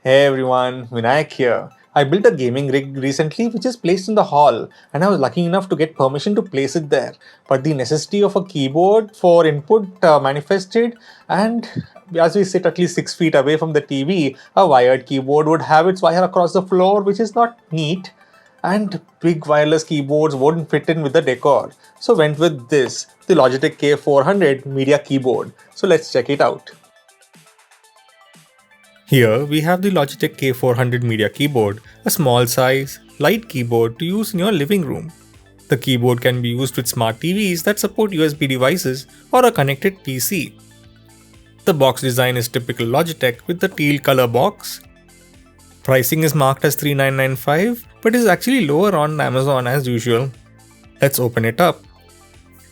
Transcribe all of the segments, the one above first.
Hey everyone, Vinayak here. I built a gaming rig recently which is placed in the hall and I was lucky enough to get permission to place it there. But the necessity of a keyboard for input manifested, and as we sit at least 6 feet away from the TV, a wired keyboard would have its wire across the floor, which is not neat, and big wireless keyboards wouldn't fit in with the decor. So went with this, the Logitech K400 media keyboard. So let's check it out. Here we have the Logitech K400 media keyboard, a small size, light keyboard to use in your living room. The keyboard can be used with smart TVs that support USB devices or a connected PC. The box design is typical Logitech with the teal color box. Pricing is marked as $3995 but is actually lower on Amazon as usual. Let's open it up.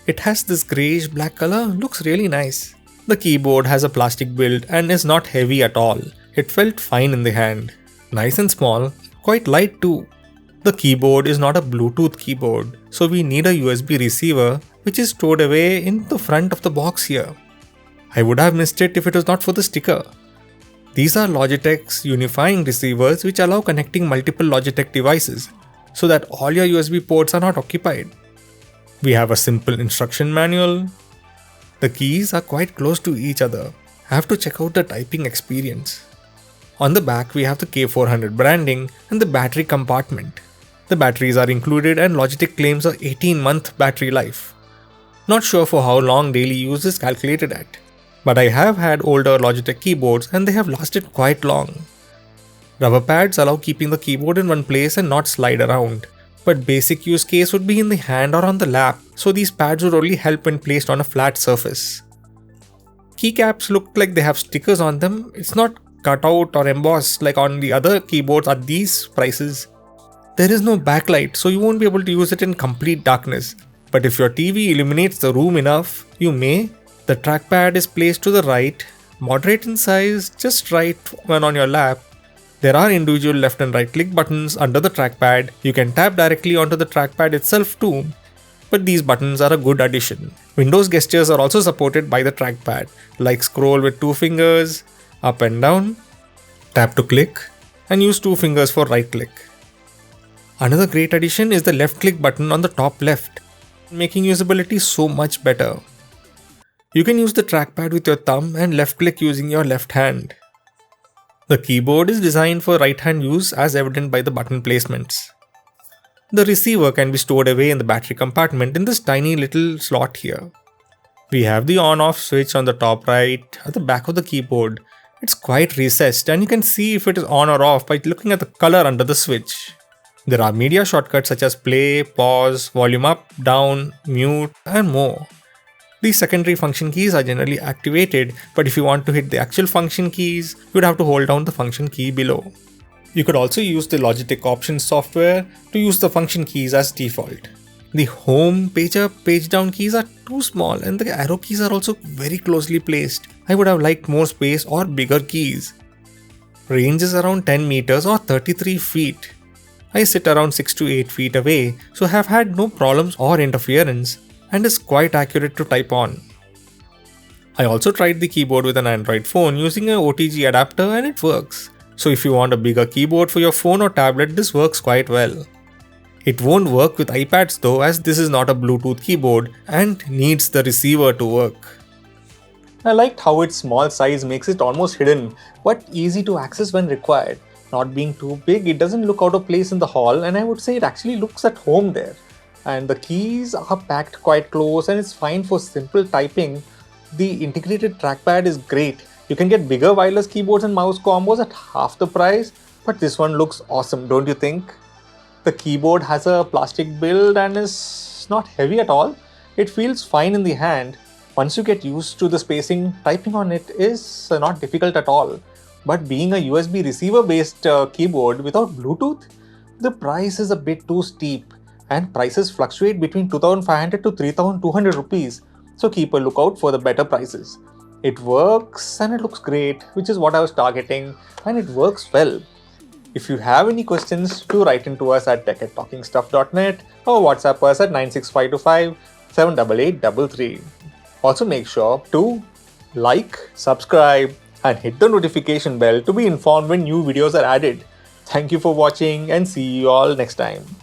It has this greyish black color, looks really nice. The keyboard has a plastic build and is not heavy at all. It felt fine in the hand. Nice and small, quite light too. The keyboard is not a Bluetooth keyboard, so we need a USB receiver which is stored away in the front of the box here. I would have missed it if it was not for the sticker. These are Logitech's unifying receivers which allow connecting multiple Logitech devices so that all your USB ports are not occupied. We have a simple instruction manual. The keys are quite close to each other. I have to check out the typing experience. On the back we have the K400 branding and the battery compartment. The batteries are included and Logitech claims a 18-month battery life. Not sure for how long daily use is calculated at, but I have had older Logitech keyboards and they have lasted quite long. Rubber pads allow keeping the keyboard in one place and not slide around, but basic use case would be in the hand or on the lap, so these pads would only help when placed on a flat surface. Keycaps look like they have stickers on them. It's not cut out or embossed like on the other keyboards at these prices. There is no backlight, so you won't be able to use it in complete darkness. But if your TV illuminates the room enough, you may. The trackpad is placed to the right, moderate in size, just right when on your lap. There are individual left and right click buttons under the trackpad. You can tap directly onto the trackpad itself too. But these buttons are a good addition. Windows gestures are also supported by the trackpad, like scroll with 2 fingers, up and down, tap to click, and use 2 fingers for right click. Another great addition is the left click button on the top left, making usability so much better. You can use the trackpad with your thumb and left click using your left hand. The keyboard is designed for right hand use as evident by the button placements. The receiver can be stored away in the battery compartment in this tiny little slot here. We have the on-off switch on the top right at the back of the keyboard. It's quite recessed and you can see if it is on or off by looking at the color under the switch. There are media shortcuts such as play, pause, volume up, down, mute, and more. These secondary function keys are generally activated, but if you want to hit the actual function keys, you would have to hold down the function key below. You could also use the Logitech Options software to use the function keys as default. The home, page up, page down keys are too small and the arrow keys are also very closely placed. I would have liked more space or bigger keys. Range is around 10 meters or 33 feet. I sit around 6 to 8 feet away, so have had no problems or interference and is quite accurate to type on. I also tried the keyboard with an Android phone using an OTG adapter and it works. So if you want a bigger keyboard for your phone or tablet, this works quite well. It won't work with iPads though, as this is not a Bluetooth keyboard and needs the receiver to work. I liked how its small size makes it almost hidden, but easy to access when required. Not being too big, it doesn't look out of place in the hall, and I would say it actually looks at home there. And the keys are packed quite close and it's fine for simple typing. The integrated trackpad is great. You can get bigger wireless keyboards and mouse combos at half the price, but this one looks awesome, don't you think? The keyboard has a plastic build and is not heavy at all. It feels fine in the hand. Once you get used to the spacing, typing on it is not difficult at all. But being a USB receiver based keyboard without Bluetooth, the price is a bit too steep and prices fluctuate between 2,500 to 3,200 rupees. So keep a lookout for the better prices. It works and it looks great, which is what I was targeting, and it works well. If you have any questions, do write into us at tech@talkingstuff.net or WhatsApp us at 96525 78833. Also make sure to like, subscribe, and hit the notification bell to be informed when new videos are added. Thank you for watching and see you all next time.